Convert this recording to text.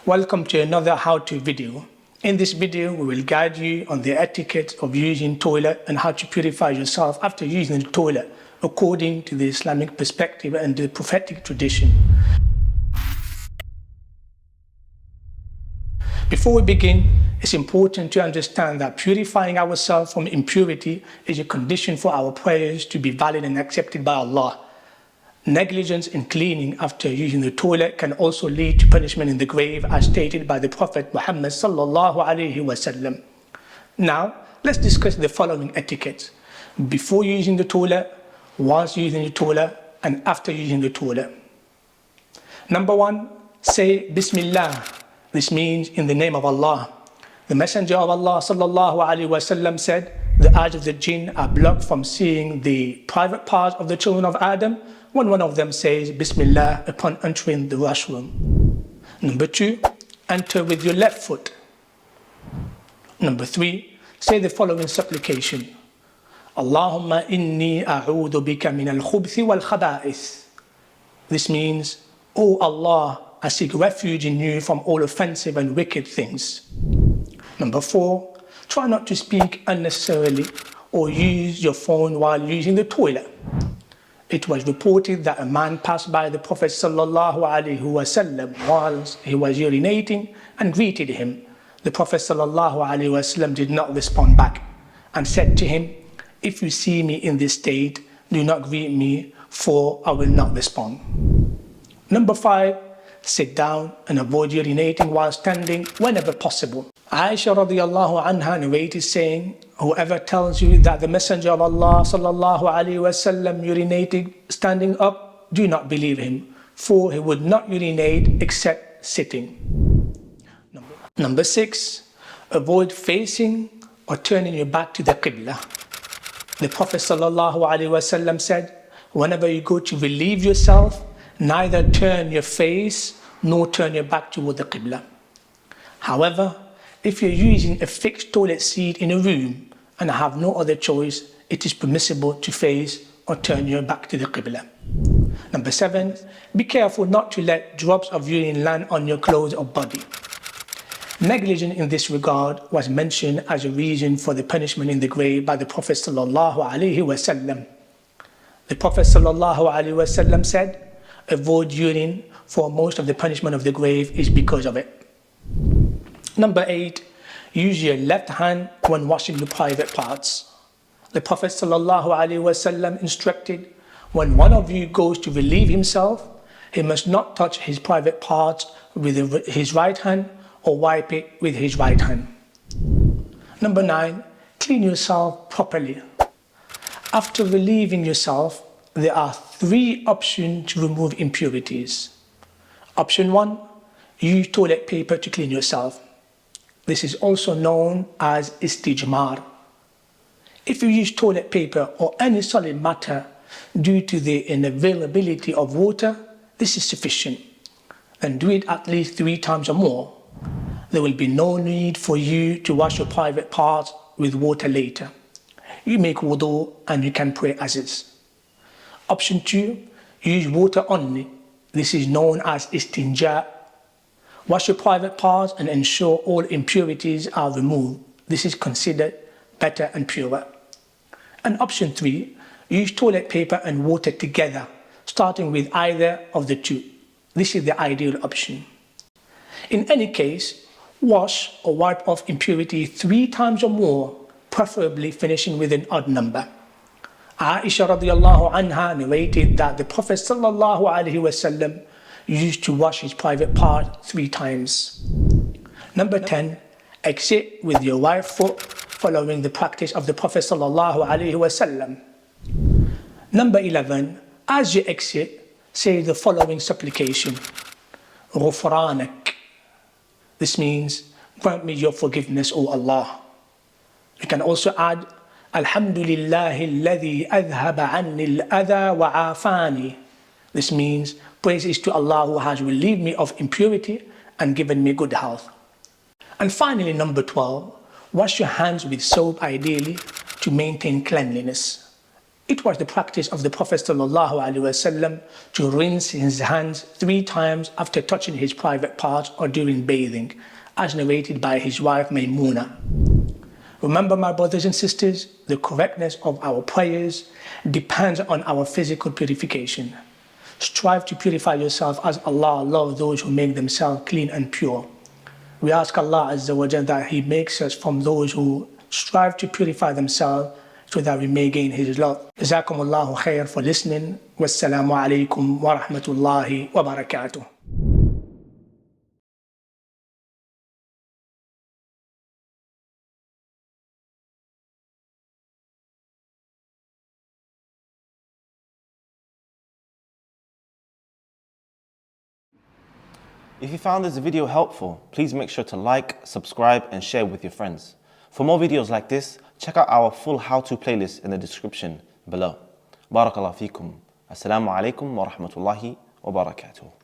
Welcome to another how-to video. In this video, we will guide you on the etiquette of using toilet and how to purify yourself after using the toilet according to the Islamic perspective and the prophetic tradition. Before we begin, it's important to understand that purifying ourselves from impurity is a condition for our prayers to be valid and accepted by Allah. Negligence in cleaning after using the toilet can also lead to punishment in the grave, as stated by the Prophet Muhammad sallallahu alaihi wasallam. Now, let's discuss the following etiquettes before using the toilet, whilst using the toilet, and after using the toilet. Number 1, say Bismillah. This means in the name of Allah. The Messenger of Allah sallallahu alaihi wasallam said, the eyes of the jinn are blocked from seeing the private parts of the children of Adam when one of them says Bismillah upon entering the washroom. Number 2, enter with your left foot. Number 3, say the following supplication. Allahumma inni a'udhu bika min al-khubthi wal-khaba'ith. This means, O Allah, I seek refuge in you from all offensive and wicked things. Number 4, try not to speak unnecessarily or use your phone while using the toilet. It was reported that a man passed by the Prophet sallallahu alaihi wasallam whilst he was urinating and greeted him. The Prophet sallallahu alaihi wasallam did not respond back and said to him, if you see me in this state, do not greet me, for I will not respond. Number 5, sit down and avoid urinating while standing whenever possible. Aisha radiallahu anha narrated saying, whoever tells you that the Messenger of Allah sallallahu alaihi wasallam urinated standing up, do not believe him, for he would not urinate except sitting. Number 6, avoid facing or turning your back to the Qibla. The Prophet sallallahu alaihi wasallam said, whenever you go to relieve yourself, neither turn your face nor turn your back toward the Qibla. However, if you're using a fixed toilet seat in a room and have no other choice, it is permissible to face or turn your back to the Qibla. Number 7, be careful not to let drops of urine land on your clothes or body. Negligence in this regard was mentioned as a reason for the punishment in the grave by the Prophet sallallahu alaihi wasallam. The Prophet sallallahu alaihi wasallam said, avoid urine, for most of the punishment of the grave is because of it. Number 8, use your left hand when washing your private parts. The Prophet sallallahu alaihi wasallam instructed, when one of you goes to relieve himself, he must not touch his private parts with his right hand or wipe it with his right hand. Number 9, clean yourself properly. After relieving yourself, there are 3 options to remove impurities. Option 1, use toilet paper to clean yourself. This is also known as istijmar. If you use toilet paper or any solid matter due to the unavailability of water, this is sufficient. Then do it at least 3 times or more. There will be no need for you to wash your private parts with water later. You make wudu and you can pray as is. Option 2, use water only. This is known as istinja. Wash your private parts and ensure all impurities are removed. This is considered better and purer. And option 3, use toilet paper and water together, starting with either of the 2. This is the ideal option. In any case, wash or wipe off impurity 3 times or more, preferably finishing with an odd number. Aisha radiallahu anha narrated that the Prophet sallallahu alaihi wasallam used to wash his private part 3 times. Number 10, exit with your right foot, following the practice of the Prophet sallallahu alaihi wasallam. Number 11, as you exit, say the following supplication. Ghufranak. This means, grant me your forgiveness, O Allah. You can also add, Alhamdulillahi alladhi adhaba anni al-adha wa afani. This means, praise is to Allah who has relieved me of impurity and given me good health. And finally, number 12, wash your hands with soap ideally to maintain cleanliness. It was the practice of the Prophet ﷺ to rinse his hands 3 times after touching his private parts or during bathing, as narrated by his wife Maymuna. Remember, my brothers and sisters, the correctness of our prayers depends on our physical purification. Strive to purify yourself as Allah loves those who make themselves clean and pure. We ask Allah Azza wa Jalla that He makes us from those who strive to purify themselves so that we may gain His love. Jazakumullahu khair for listening. Wassalamu alaikum wa rahmatullahi wa barakatuh. If you found this video helpful, please make sure to like, subscribe and share with your friends. For more videos like this, check out our full how-to playlist in the description below. Barakallahu feekum. Assalamu alaikum wa rahmatullahi wa barakatuh.